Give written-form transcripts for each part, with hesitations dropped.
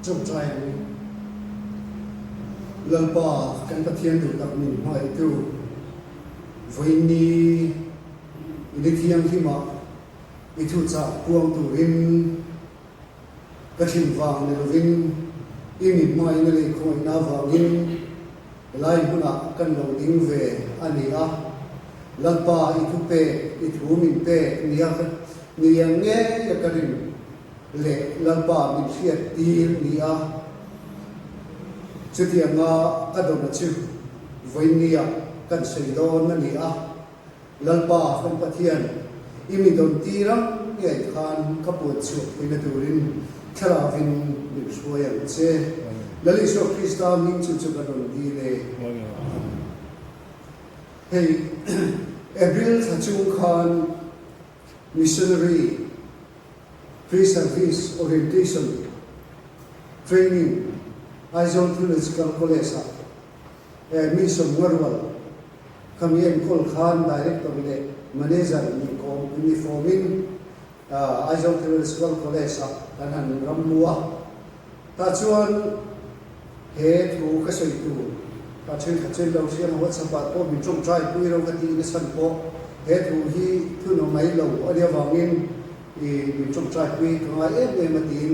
trong trai lần ba kan pathian du tak min mai tu voini ini thiam hi ma i thu cha puang tu rin ka thim wang ne lovin i min mai ne le khoi na wangin lai huna kan lo ding ve ani a lan pa i thu pe i thu min pe nia nge ya karin le lan pa min hiat tir nia chutia nga adon chu voinia kan seidon na nia lan pa kan pathian imi don tirang nge khan kaput chu ina turin tharavin ni suayang che lali so krista min chu chu kan di le hey April Thachung Khan missionary pre-service orientation training Aizol Theological College Mission Warwal Kamien Kol Khan director le manager ni ko uniformin Aizol Theological College tanan ramua ta chuan he thu ka soi tu ta chen kha chen lo siam wat sapat ko min chung trai pui ro ka ti ni san ko he thu hi thu no mai lo adia wangin i min chung trai pui ka e ma tin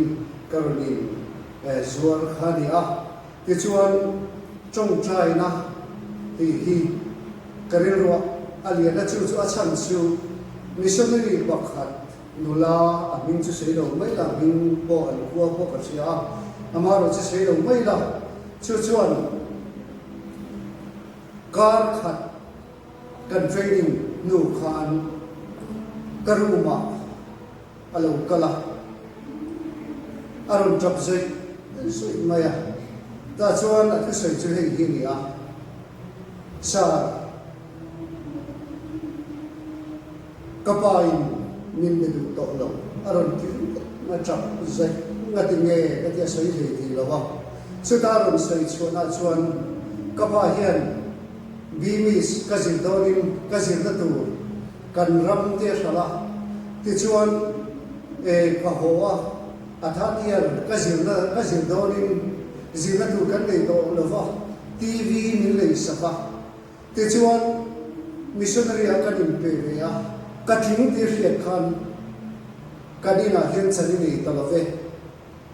karonin zuar khani a ti chuan chung trai na hi karil ro alia na chu chu a chan chu missionary bakhat nula amin chu sei lo mai la min po an ko po ka sia amaro chu sei lo mai la chu chuan kar khat kan training nu khan karuma alo kala aron job zai sui maya ta chuan a thu sei chu hei hi ni a sa kapain min de du to lo aron ki ma chap zai ngati nge ka sei hei thi lo wa chu ta ron sei chuan a chuan kapa hian bimis kazin dorin kazin na tu kan ram te sala ti chuan ka hoa athatian kazin dorin zina tu kan nei to lova tv min lei saka ti chuan missionary akadim pe ya kathing ti hriat khan kadina hian chani nei talave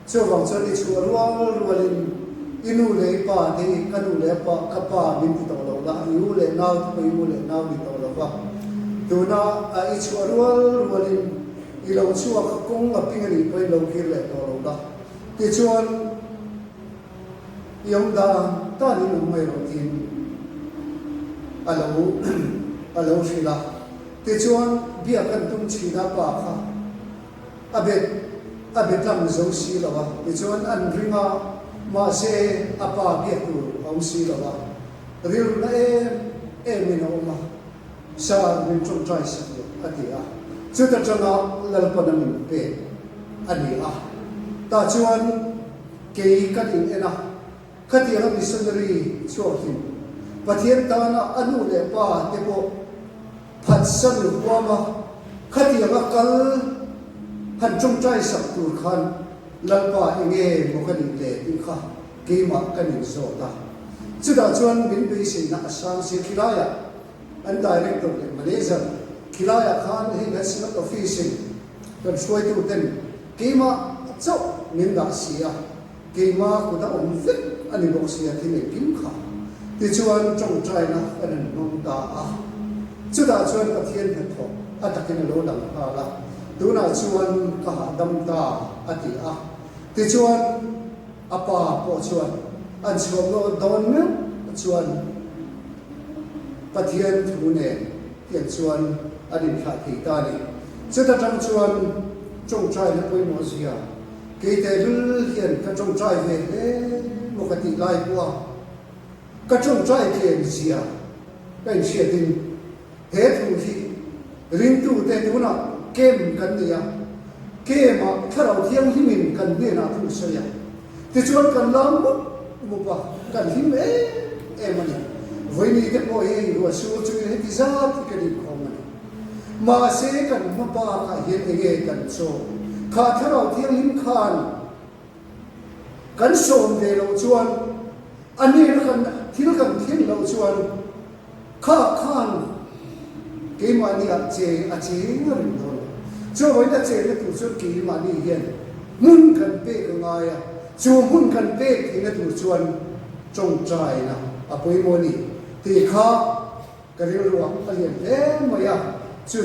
chuwang chani chu rualin inu le pa de kanu le pa kapa min ti to lo la inu le naw to inu le naw ni to lo wa tuna a i chu rualin i lo chu a kong a pingani poi lo kir le to lo la ti chuan yong da ta ni mu mai ro tin alo shila ti chuan bia kan tum chi na pa kha abet lam zo si lo wa ti chuan an ringa ma se apa bia tu au si lo wa ril na min oma sa min chung trai sa atia chu ta changa lal pa na min pe ani a ta chuan ke kan in ena khati ha missionary chuakin pathian ta na anu le pa te po phat san lu wa ma khati ha kal han chung trai sa tur khan lalpa inge mokani le inka keima kanin zota chuda chuan bin be sin na asang se khilaya an director le manager khilaya khan he national office kan suai tu ten keima chau min da sia keima ku da on vek ani bok sia thi le kim kha ti chuan chong trai na kan nong da a chuda chuan pathian he tho atakin lo lang ha la tuna chuan ka dam ta ati a ti chuan apa po chuan an chuan lo don me chuan pathian thune tian chuan adin kha thi ta ni chuta tang chuan chong trai na poi mo sia ke te lul hian ka chong trai ve he mo ka ti lai kwa ka chong trai kien sia kai sia din he thu hi rin tu te tuna kem kan nia kema tharau thiang himin kan ne na thu saya ti chuan kan lam mu pa kan him mani voini ke po he ro su chu he ti za ti ke di khom mani ma se kan ma pa ka he kan so kha tharau thiang him khan kan som ve lo chuan ani kan thil kan thil lo chuan kha khan ke mani a che rin lo cho với đã che le tu chu ki mani hian mun kan pe ka ngaya chu mun kan pe ki na tu chuan trong trai na apoi moni ti kha ka ri ruang alien le maya chu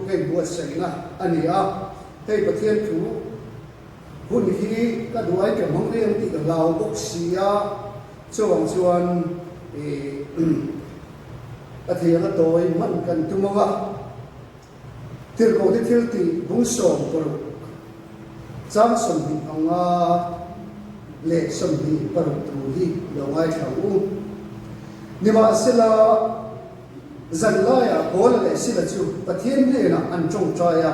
cái bùa sấy na ani a hei pathian thu hun hi ka duai ka mong riang ti ka lau bok sia chuang chuan a thia ka toy man kan tumawa til ko ti thil ti bung som por chang som hi anga le som hi par thu hi lo ngai thau ni ma sila zan la ya bol le sila chu pathian le na an chong cha ya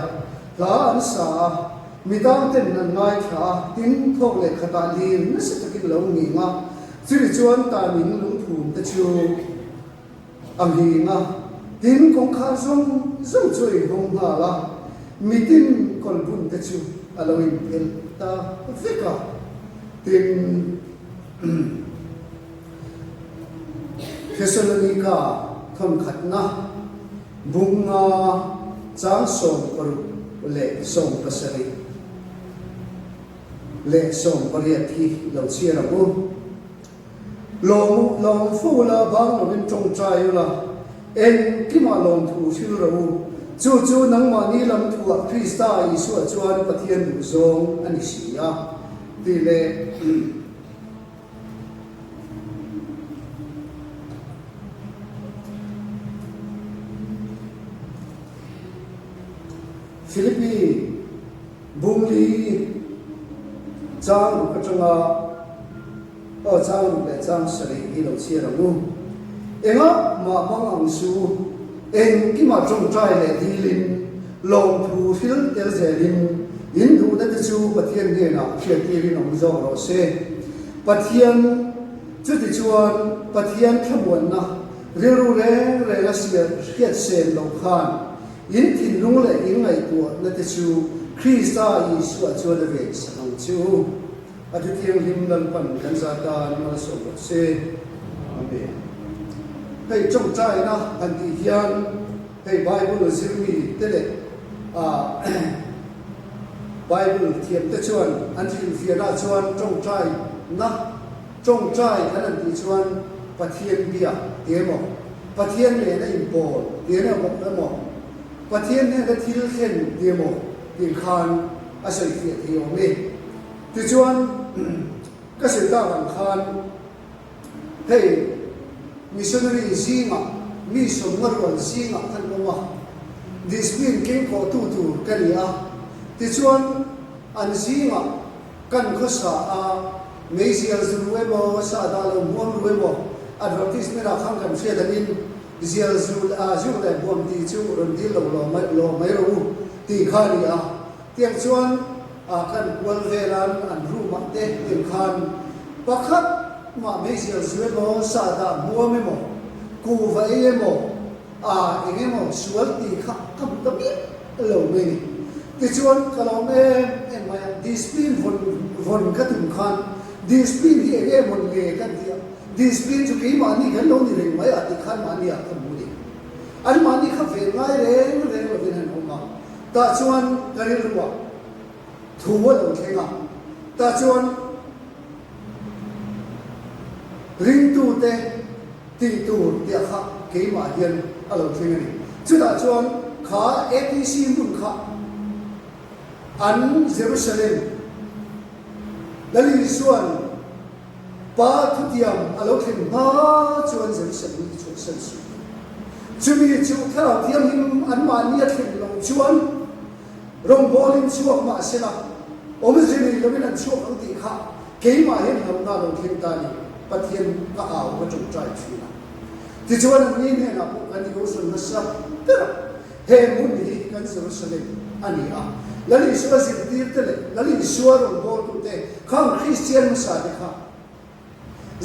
la an sa mi dang ten nan ngai tha tin thok le khata lin na se takin lo ngi nga chu chuan ta min lung thum ta chu ang hi nga tin kong kha zong chui hong ha la mi tin kol bun ta chu aloin el ta fika tin Thessalonica thon khatna bunga chang som paru le som pasari le som pariathi lo chiara bu long fu la bang lo min chong chai la en kima long thu shil ro chu nang ma ni lam thu a Krista Isu chuan pathian du zong ani sia ti le Philippi bungli chang ka changa chang le chang sari hi lo chia ra mu enga ma bang ang su en ki ma chong trai le dilin long thu phil tel zelin in du da chu pathian ge na phia ti ri nong zo ro se pathian chu ti chuan pathian thamuan na ru re la sia hiat sen lo khan in tin lung le in ngai tu na te chu Krista Isu chu da ve sang chu a tu thiang lim lan pan kan za ta ma so se amen hei trong trai na an ti hian hei Bible zirmi te le Bible thiam te chuan an thil fia na chuan trong trai na trong trai kan an ti chuan pathian bia te mo pathian le na in bol te na mo pathian ne da thil khen te mo tin khan a sai fia te o me ti chuan ka se ta kan khan hei missionary zinga mi somnarwan zinga kan ma discipline king ko tu kania ti chuan an zinga kan khosa a meisial zuwebo sa dalo mon ruwebo advertisement a khang kan sia danin zial zul a zul le bom ti chu ron di lo mai ro ti khania tiang chuan a kan wal velan an ru ma te tin khan pakhat ma meisial zuwebo sa da mo me mo ku vai mo a enge mo sual ti kha kam ta bi lo me ni ti chuan kalom em ma discipline von ka tum khan discipline hi ege mon le kan dia discipline chu ki ma ni kan lo ni reng mai a ti khan ma ni a kam mu ni an ma ni kha ve ngai reng lo din han ma ta chuan kari ruwa thuwa lo thenga ta chuan ring tu te ti tu dia kha ke ma hian alo thenga ni chu da chuan kha APC mun kha an Jerusalem dali suan pa thu tiam alo then ba chuan Jerusalem chu san su chu mi chu kha tiam him an ma ni a then lo chuan rong bolin chuak ma sela om zini lo min an chuak ang ti kha ke ma hian ham na lo then ta ni pathian ka aw ka chung trai china ti chuan ni ne na pu kan go sun na sa tera he mun ni kan Jerusalem ani a lali suwa zin tir tele lali suwa rong bol tu te khang Christian sa de kha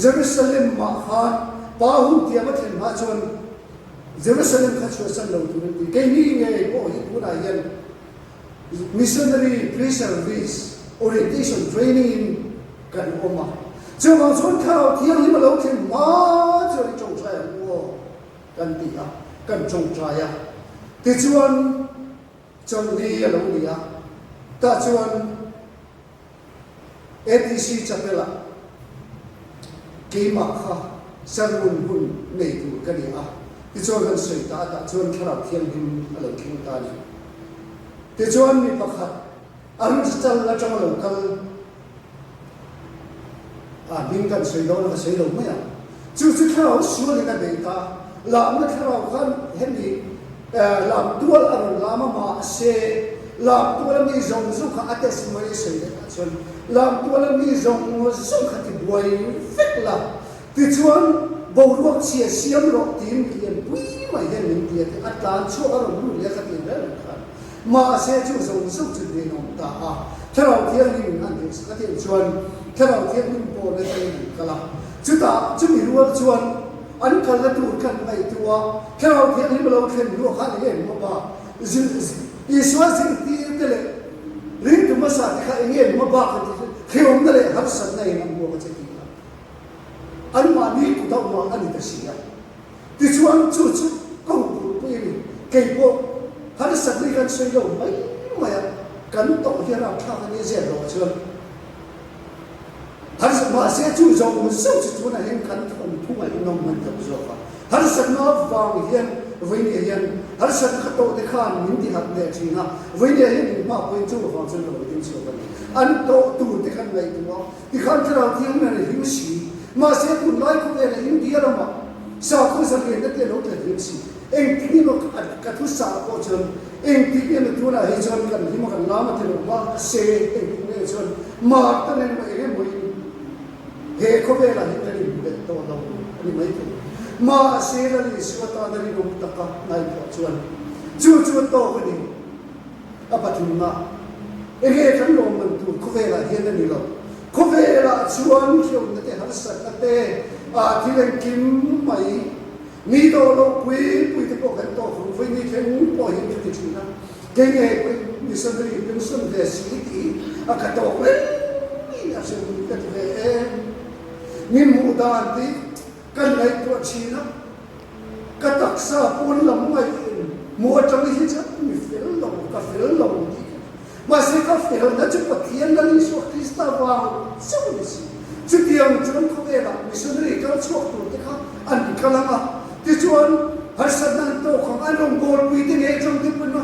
Jerusalem ma khan pa hu ti ma then ma chuan Jerusalem kha chu san lo tu ni ke ni nge ko hi tu na yan missionary pre-service orientation training kan oma chu ma chon khao thiang hi ma lo thin ma chu ri chong trai wo kan ti a kan chong trai a ti chuan chon li a lo ni a ta chuan ATC chapela ke ma kha sarun hun nei tu kan ni a ti chuan kan sei ta chuan khara thiang him a lo thing ta ni ti chuan mi pakhat an chal la chang lo kal binhกัน水道那个水路没有，就是看到说那个地方，那么看到看很的，那多了那么嘛些，那多了没种树看阿德斯没水的，说那多了没种树看的不会飞了，的说保罗些香肉点点不买些名点的，阿单错阿龙路也看点人看，嘛些就种树就得弄大啊，看到天里面看的是看点说。ถ้าเราเทียบรุ่นโปรในไทยกันละจุดจะมีรู้ว่าชวนอันกันละตัวกันไปตัวถ้าเราเทียบนี้เราเทียบรู้ข้าเองว่าบ้าอีสวาสิ่งที่เดลริมตัวมาสัตย์ข้าเองว่าบ้ากันที่เขียวนั่นแหละหัดสัตย์ในน้ำบัวก็จะดีละอันมานี้กูต้องมาอันนี้จะเสียที่ชวนจุดก็รู้ไปเกี่ยวหัดสัตย์ในการใช้เราไม่กันต่อที่เราท่ากันนี้เสียเราชวน还是马些注重我们手指做那些看统土啊，弄门的做法。还是那方言为年人，还是很多的看民地行的听啊，为年人嘛会做方式都一定说的。按多多的看来的话，你看这老天们的游戏，马些本来可能印第安了嘛，小可是连那点都在游戏。eng tiki no katu sa ko chon eng tiki no tuna he chon kan himo kan lama tilo ma se eng tiki no chon ma ta nen ma ege mo he ko be la he ni be to no ni mai tu ma se la ni swa ta da ni no ta ka nai ko chon chu chu to ko ni apatin ma ege kan lo man tu ko be la he ni lo ko be la chuan hiom na te har sa ta te a thilen kim mai mi do lo pui te ko kan to hu voi ni ken po hin te chi na ke nge pui ni san ri pin sun de si ti a ka to le ni na se ni ka te ni mu da ti kan lai to chi na ka tak sa pun lam mai mu chang hi cha mi fel lo ka fel lo ni ma se ka fel na chu pathian na ni so krista wa so ni si chu tiang chun ko ve la mi sun ri ka chok tu te kha an ka la ma ti chuan har sat nan to khang an rong gol pui te nge trong ti pun no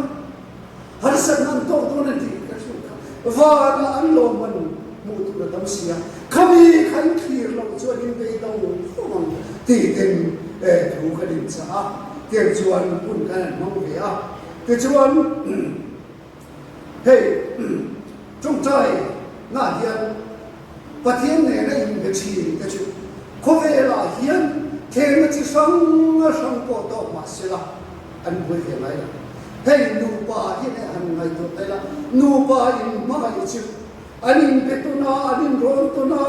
har sat nan to to na ti ka chu ka wa na an lo man mu tu da tam sia khami khan khir lo chuan in be dong phong ti ten thu ka din cha ti chuan pun kan mong ve a ti chuan hey trong trai na hian pathian ne na in be chi ka chu ko ve la hian thế mà chỉ sang cổ to mà sẽ là anh vui thế này là hey nu pa hiện nay anh ngày tuổi đây là nu pa in mà cái chữ anh in betona anh in rontona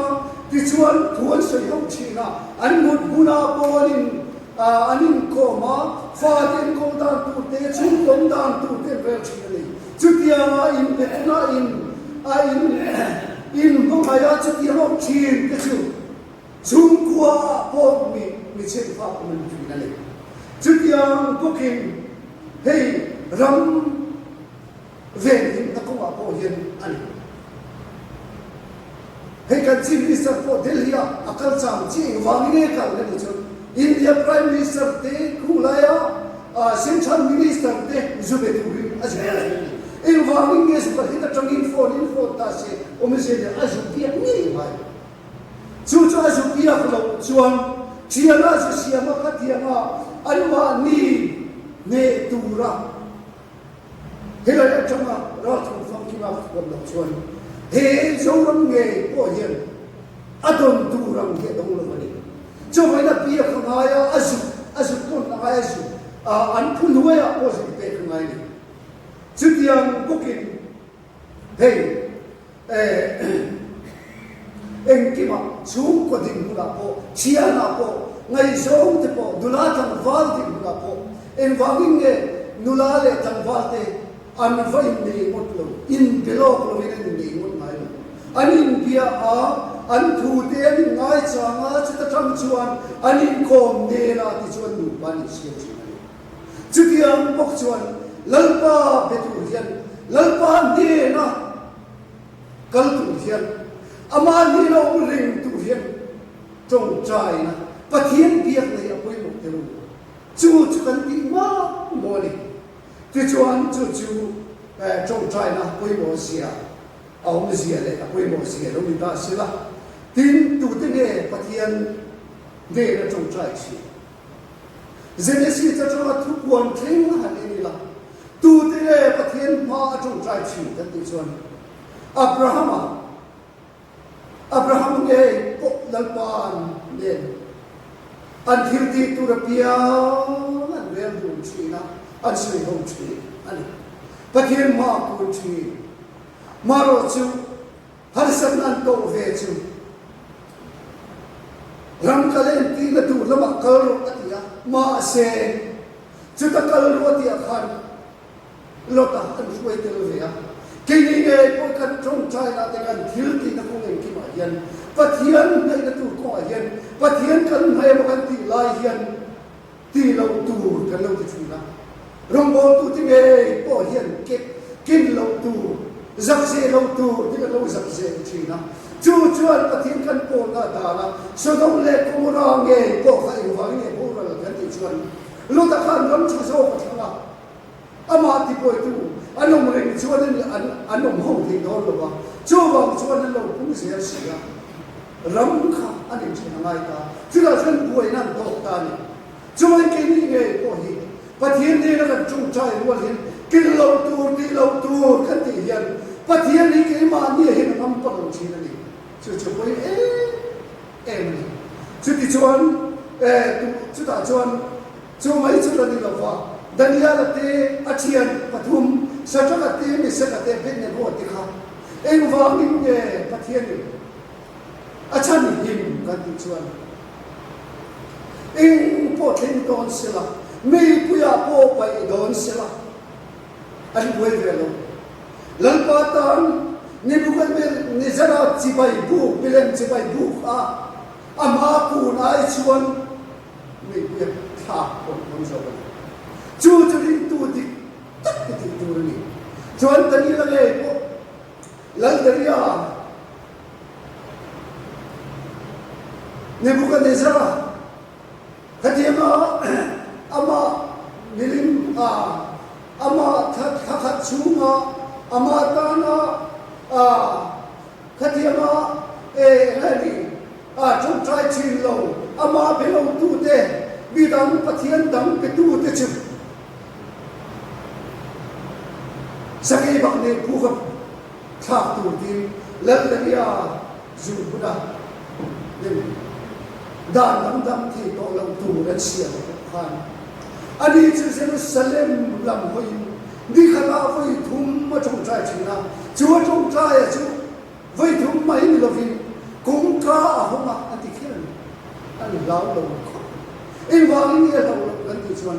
thì chuan thuần sợi hậu chi na anh một buna po anh in coma pha tiền công đan tu te chung công đan tu te về chi này chút tiền in betona in không ai ra chút tiền hậu chi cái chữ chung qua po mi chen fa mình phi na le chút yang ko kin hey ram ven in ta ko po yen ani hey kan chief minister po delhi akal cham chi wangne ka le ni chu india prime minister te khulaya central minister te zube tu ajna in wangne se par hita tangin info ta se omise de azupia ni mai chu azupia ko chuan chia na se sia ma ka tia ma alma ni ne tura hela ya chama ra thu phong ki ma ko lo chuan he zo ram nge po yen adon turam ke dong lo ni cho mai na pia khanga ya azu kon na ya azu an phun huwa ya po se pe khanga ni chu tiang bukin hey eng ki ma chung ko ding la po chia na po ngai zong te po dula thang wal ding la po en wanging nge nula le thang wal te an vai nei mot lo in belo lo in nei mot mai lo an in pia a อันทูเตียนง่ายจังจะจะทำชวนอันนี้คมเนล่าที่ชวนหนุบานิเชียจริงๆจุดยังบอกชวนลัลปาเบตุเฮียนลัลปาเนนะกัลตุเฮียนอามาเนเราเริงตุเฮียนจงใจนะปะเทียนเบียกเลยอาปุยบอกเดิมจูจุกันดีมากโมนี่ที่ชวนจูจงใจนะปุยบอกเสียเอาไม่เสียเลยอาปุยบอกเสียเราไม่ได้เสียละทิ้งตุเตเนปะเทียนเนนะจงใจสิเจเนซิจะจะมาทุกวันทิ้งหันนี่ละตุเตเนปะเทียนมาจงใจสิกันที่ชวนอับราฮัมเองปกลัลปานเนี่ยอันที่ที่ตุรพียอันเรียนรู้ชีนะอันสิ่งของชีอันปะเทียนมาคุณชีมาโรจูฮัลสันนันโตเวจูรังกะเลนตีละดูละมักกะโรตัติยามาเซจุตะกะโรติยาขันโลตาอันช่วยเตลเวียกินเองพวกกันจงใจนะแต่กันทิ้งที่นักเรียนที่มาเรียนปะเทียนในกระตุ้นก็เรียนปะเทียนกันให้พวกกันที่ลายเรียนที่เราตูกันเราที่ชุนนะรองบอลตูที่เองก็เรียนเก็บกินเราตูจักเสียเราตูที่เราจักเสียชีนะจู่จวนปะเทียนกันโปนตาละสุดงเล็กกุมรองเองก็ใครหวังเองพวกเรากันที่ชวนลูกตะขันล้มชุโซ่กันทั้งละอามาที่ป่วยตูอันนั้นมันชวนนั่นอันนั้นห้องที่นอนหรือว่าจู่บางชวนนั่นเราพุ่งเสียรำคาอันนี้เป็นอะไรตาที่เราฉันป่วยนั่นตกตาเนี่ยจู่มันกินยังไงก็เห็นปะเทียนนี่เราจงใจว่าเห็นกินเราตูกันที่เห็นปะเทียนนี่กินมาเนี่ยเห็นมันปนชีนั่นเองจู่ป่วยมันจู่ที่ชวนจู่ตาชวนจู่ไม่ชวนนี่เราว่าดันยาลเตอเชียนปฐุมสัจกเตมิสกเตเป็นเนี่ยโหติค่ะเองวางนิ่งเนี่ยปะเทียนนี่อาจารย์หิมกันที่ชวนเองพอทิ้งโดนเสียละไม่ปุยาโปไปโดนเสียละอันเวรเวลลังปาตันนี่บุกันเบลนี่จะรับจิบายบุกเบลมจิบายบุกอามาคูนไอชวนไม่ปุยาท่าคนชาวจู่ริงตูดิตักติตูนี่ชวนตอนนี้ละเลยพวกลังเดียเนี่ยบุกันเนซ่าคดีมาอามามิลิมอามาทัดชูมาอามาตานาคดีมาอะไรนี่จงใจชิลโลอามาเบลตูเตบิดังปะเทียนดังเปตูเตชิสักอีบักเนี่ยผู้กับทักตูดีแล้วเดียจูบุดาด้านดำที่ต้องเราตูนั้นเสียผ่านอันนี้จะเซรุสเลมลำหอยนี่ขณะไว้ทุ่มมาจงใจชินะจู่จงใจจู่ไว้ทุ่มไม่มีลวินกุมกาหัวมาอันที่เขียนอันเราเอ็งว่านี่เรากันที่ชวน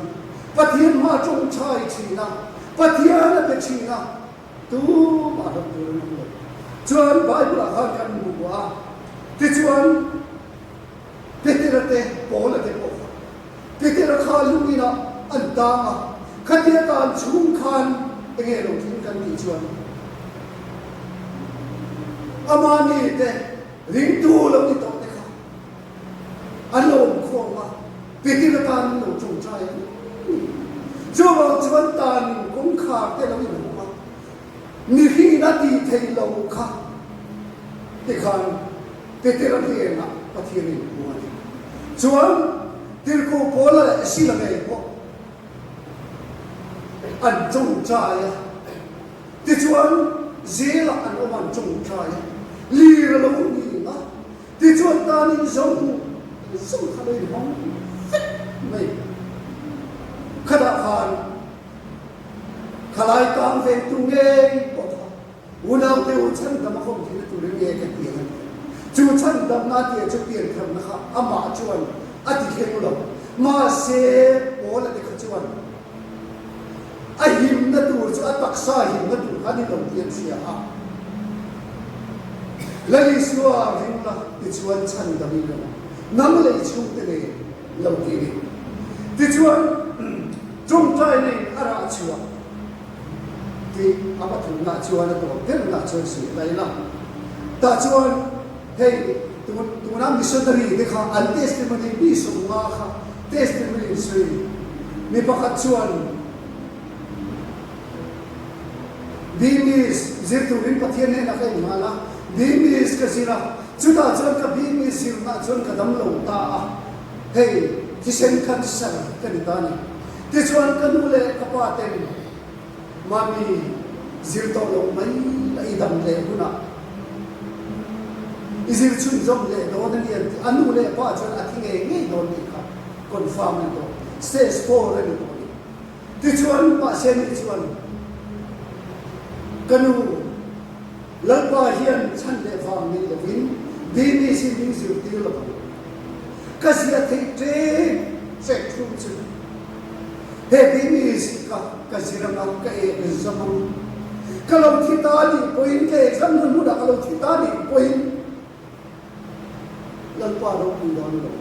ปะเทียนมาจงใจชินะปะเทียนเป็นชีนะตูมาทำตัวนั้นเลยชวนไปบุรุษหันกันบุกว่าที่ชวนเพื่อที่เราเตะโผล่เตะโผล่เพื่อที่เราข้าลุยนะอันตาขัดแย้งการชุมขันเองเราทิ้งกันที่ชวนอามานี่เตะริงตูเราไม่ต้องเตะเขาอันโลมขวงมาเพื่อที่เราการเราจงใจช่วงชวนตานคงขาดแต่เราไม่รู้ว่ามีที่นาทีเทเราค่ะที่ขันเพื่อที่เราเรียนนะปะเทียนหัวชวนที่กูโพล่าสิละไงพวกอันจงใจที่ชวนเจละอันอมันจงใจลีระลงนี่นะที่ชวนตานี่จงทะเลห้องไม่ขณะผ่านขลายกลางเวทุเงยปะอุณาเตอุชันดำมาคงที่ตุเรียกันเตียงจูชันดำนาเตียจะเปลี่ยนคำนะครับอามาชวนอธิเขตุลมาเสโอละเด็กชวนไอหิมนัดูจะตักษาหิมนัดูอันนี้ต้องเตียนเสียฮะ lali suwa ringla tichuan chan dami lo nam le chung te le lo ki ni tichuan chung trai ni ara chuwa ti apa tu na chuan to tel na chuan si lai na ta chuan hey tu na missionary de kha an testimony bi so nga kha testimony sui ni pakhat chuan bimis zirturin pathian ne na kai mala bimis kasira chuta chuan ka bimis sirna chuan ka dam lo ta a hey kisen khat sar kan tani ti chuan kanu le kapaten mami zirto lo mai la idam le huna izir chun zom le do na ni anu le pa chuan athinge nge do ni kha confirm do stage 4 re do ti chuan pa sen ti chuan kanu lalpa hian chan le fam ni lovin bini si ni zir ti lo kasia te te check through chu he bini si ka kasira ma ka e zamu kalau kita ni point ke exam nu da kalau kita ni point lalpa ro ku don lo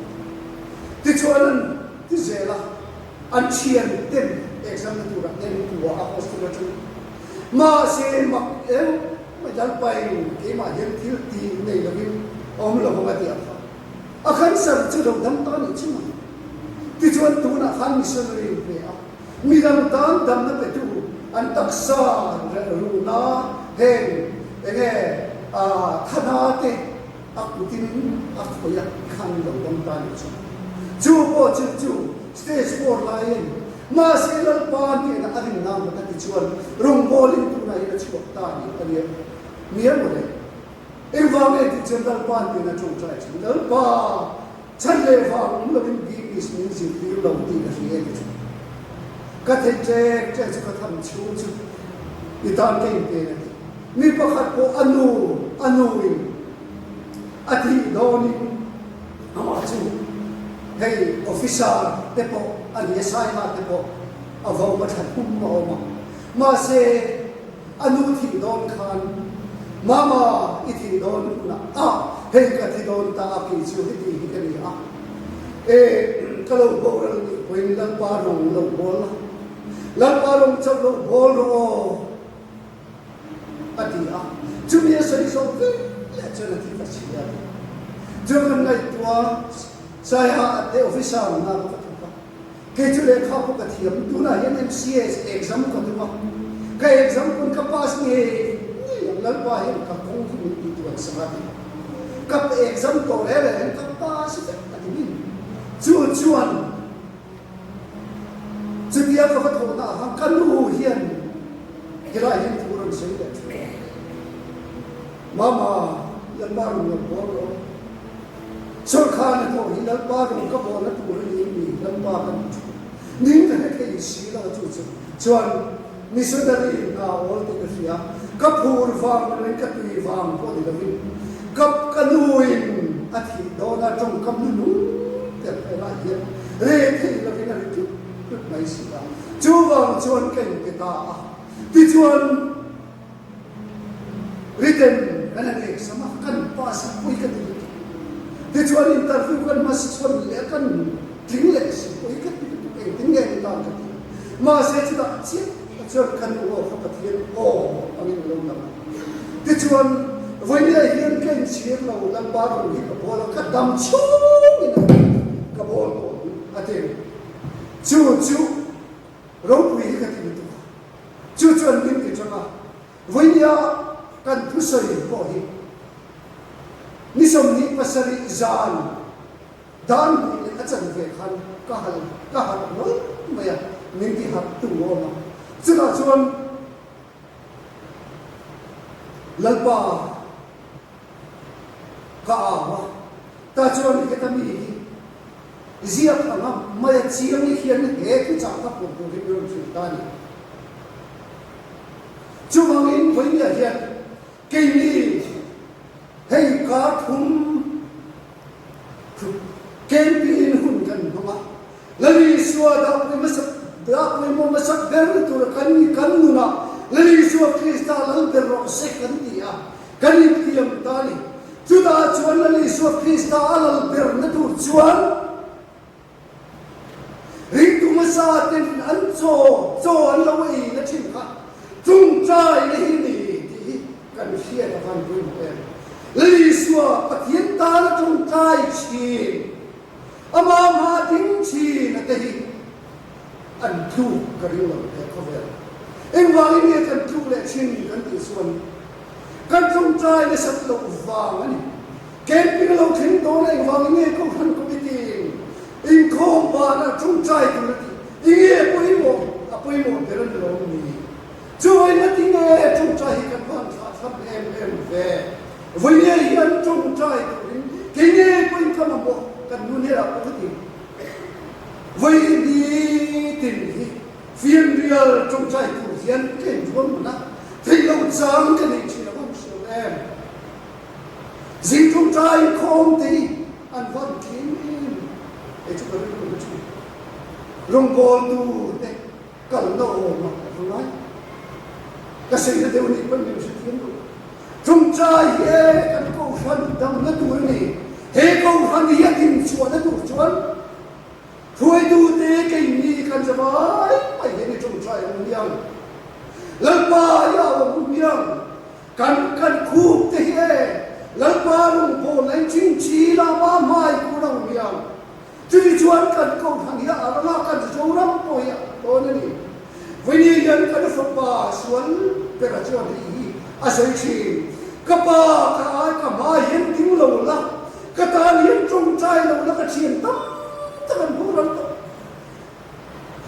ti chuan ti zela an chian ten exam tu ra ten tu a hostel chu ma se ma em ma dal pai ke ma yen thil ti nei lo bin om lo ma ti a khan sar chu lo dam ta ni chu ti chuan tu na khan missionary pe a mi dam tan dam na pe tu an taksa ru na hen enge a thana te akutin akoya khan lo dam ta ni chu po chu stage 4 lain ma se lal pa ni na arin na ma ti chuan rong bolin tu na ina chu ta ni ani mi mo le environment ti chen dal pa ni na chu trai chu dal pa chan le fa lo bin bi is min si ti lo ti na hi e ka te che ka tham chu chu i tan ke pe na mi pa khat ko anu in ati doni ama chu hey officer tepo ani sai ma tepo avau ma than hum ma se anu thi don khan mama ithi don na hey ka thi don ta ki chu hi ti ka ni e kalau bo ral ni poin lang pa rong lo bol lang pa rong chau lo bol ro ati chu mi sa ri so ke la chana ti ka chi ya jo kan ngai tua sai ha te officer na ka tu ke chu le kha ko ka thiam tu na yan MCS exam ko tu ma ka exam kun ka pass ni lal pa hin ka kong fu ni tu sa ti ka exam to le ka pass ta ti ni chuan chu dia ka tho na ha kan lu hian kira hin tu ron sei da mama yan ba ru bo ro so khan to hi lal pa ro ka bo na tu ri ni lal pa kan ning ta ke si la chu chuan missionary na ol te ka sia ka phur wang le ka tui wang ko ni lamin kap kanuin athi do na trong kam nu te la hi re the la ke na tu mai si ba chu wang chuan ken ke ta ti chuan written kana ke sama kan pa sa pui ka ti chuan interview kan mas chuan le kan ting le si pui ka ti ke ting nge ta ka ma se chu da chi chuan kan o ka pathian o amin lo na ti chuan voi ni hian ken chir lo lang ba ro hi ka bol ka dam chu ina ka bol ko ate chu ro pui ka ti tu chuan min ki changa voi ni kan thu sari ko hi ni som ni pasari zan dan ni achan ve khan ka hal no maya min ti hak tu mo ma chuan chuan lalpa ka awa ta chuan ke ta mi zia thanga maya chiang ni hian he ki cha ka pu pu ri ro chu ta ni chuang in voi ni hian ke ni hey ka thum campaign hun kan homa lali suwa da pe masak da pe mo masak ber tur kan ni kan nuna lali suwa krista lal ber ro se kan dia kan ni tiam tani Juda chuan la li suat Krista alal ber na tur chuan ring tu masa tin an cho an lo ei na thin kha chung trai le hi ni ti kan hria ta van pui em li suat pathian ta la chung trai chi ama ma ding chi na te hi an thu ka ri lo te ko ver eng wa ni kan thu le chin kan ti suan kan chung trai le sat lo wang ani ken pi lo thin to le wang ni ko han ko bi ti in khom ba na chung trai tu ti ye pui mo beran lo ni chui na ti nge chung trai kan ban sa sab em ve voi ye yan chung trai tu ke ye pui ka ma mo kan nu ne ra ko ti voi ni tin hi phiên real chung trai tu hian ken thon na thei lo chang cái này chỉ là con số em dính chung trai không thì ăn vẫn kín để chúng ta biết được chuyện rong bồn tu để cần đâu mà không nói cái gì nó đều đi bên mình sẽ tiến được chung trai ye cái câu phần đâm nó tuổi này he câu phần thì tìm chuột nó tuổi chuột thôi tu thế cái gì cầnจะnói mày cái này chung trai không nhau lần ba ya không nhau cần khu thế lần ba rong bồn lấy chính trị là ba mai cũng không nhau chứ chuan cần câu thằng ya ở đó cần châu lắm thôi ya tôi nói đi với đi dân cần phải ba xuân về cả chuan đi à sai chi các ba các ai các mai hiện tiếng lâu lắm các ta hiện trong trai lâu lắm các chuyện tâm tất cả cũng rất tốt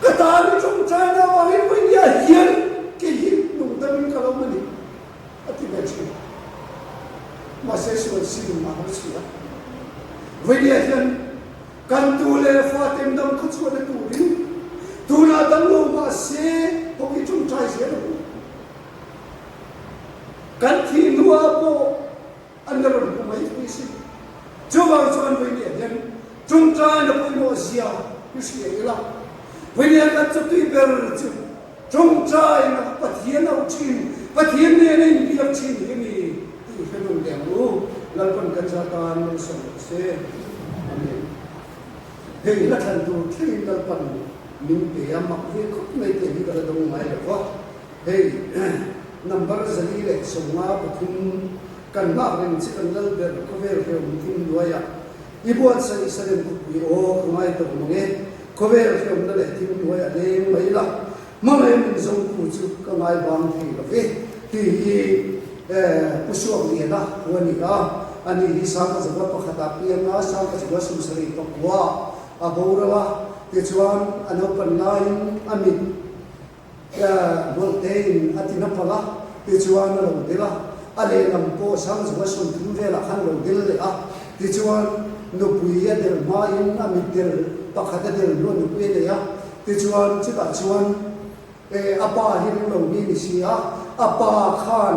các ta hiện trong trai nào mà hiện với nhà hiện cái hiện nung tâm cái lâu mà đi à thì vậy chứ mà sẽ xuân xin mà nó xí à với đi hiện kan tu le fa tem dam khut so de tu rin tu na dam lo ma se ko ki chung chai se lo kan thi lua po an ga ro ko mai ki si chu ba chuan với ni den chung chai na po mo sia ki si e la với ni ka chu tu ber chu chung chai na pathian au chin pathian ne ne bi la chin ni ni ti fe no de lu lan kon kan sa tan no so se amen hei la than tu thin dal pan min pe ya mak ve khop nei te ni ka dong mai lo hei number zali le songa pathum kan ma ren chi kan dal ber ko ver ve um thim loya ibuat sa isaren ku pi o mai to nge ko ver ve um le thim loya le mai la ma mai min zong ku chu ka mai bang thi lo ve ti hi pusuak ni na wani ka ani hi sa ka zawa pa khata pi na sa ka zawa sum sari to kwa aburawa te chuan anopan lain amit voltein atinapala te chuan lo dela ale lampo sang zwa sun thu vela khan lo del le a te chuan no puia del main amit del pakhata del lo no pui le ya te chuan chi ba chuan apa hi lo ni si a apa khan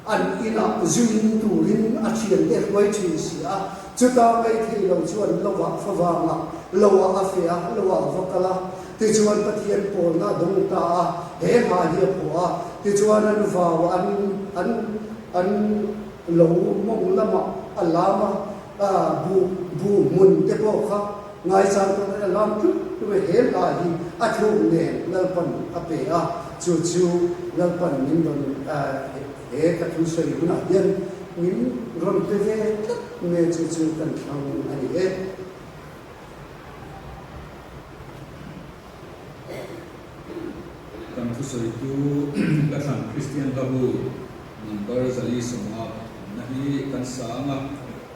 an ina zuin turin a thian te loi chi si a chuta mai thi lo chuan lo wa fa wa ma lo wa afia lo wa vakala te chuan pathian pol na dong ta he ma hi po a te chuan an va wa an lo mong lama alama bu mun te po kha ngai sang to na lam tu we he la hi a thu ne lal pan a pe a chu lal pan min don he ka thu sei buna yen min ron te ve me chu kan thang ani e kan thu sei tu la than Christian babu number zali songa na hi kan sama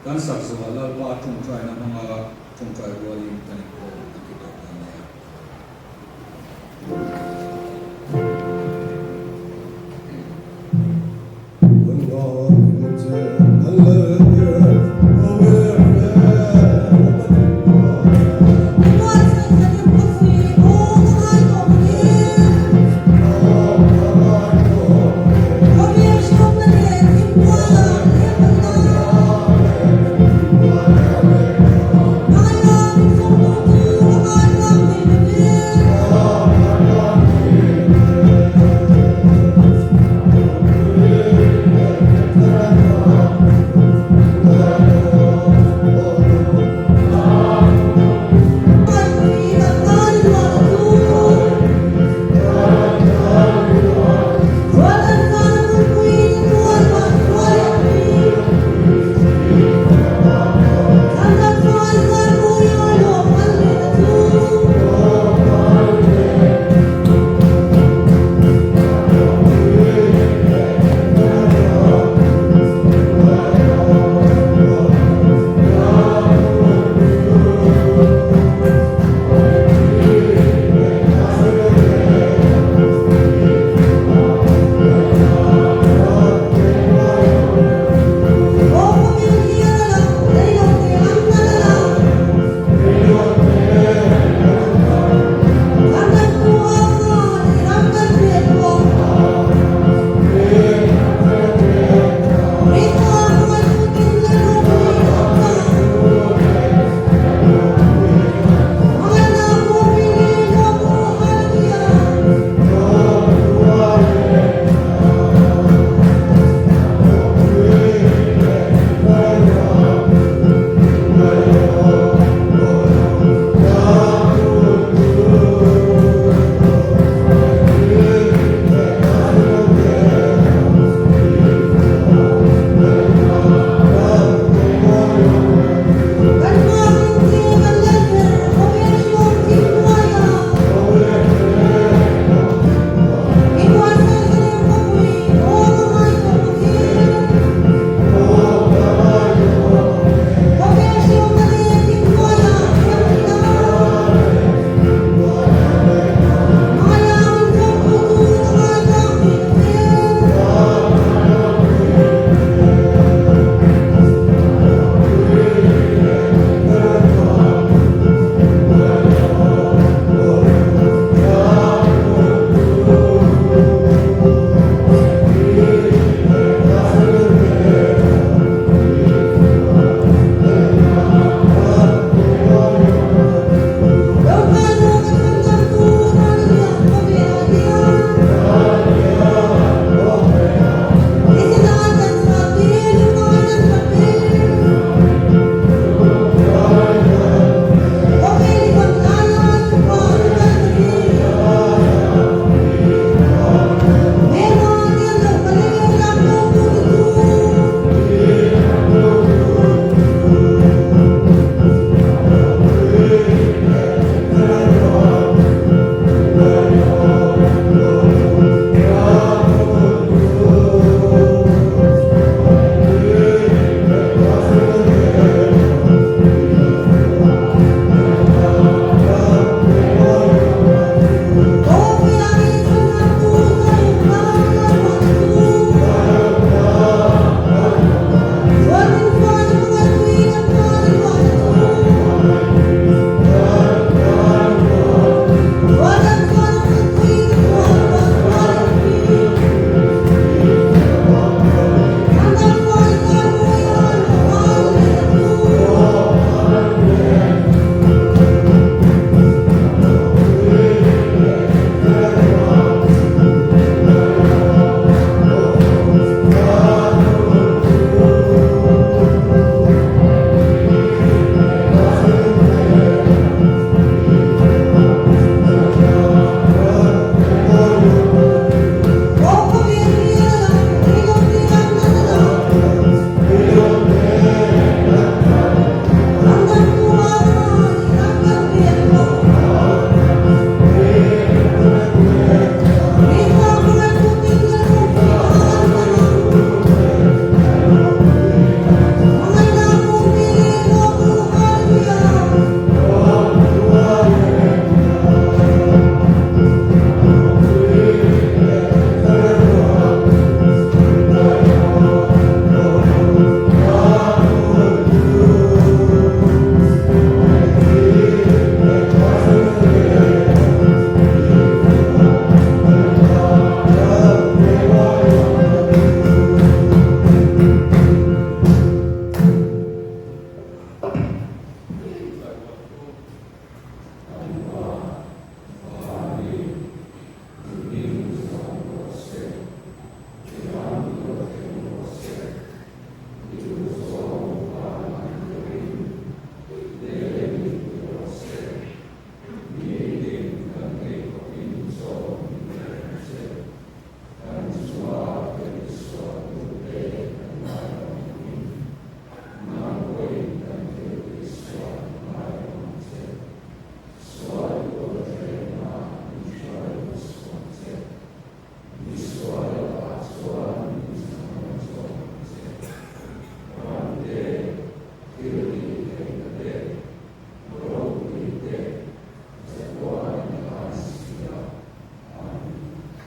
kan sak zawala pa tung trai na manga tung trai wali kan ko ki to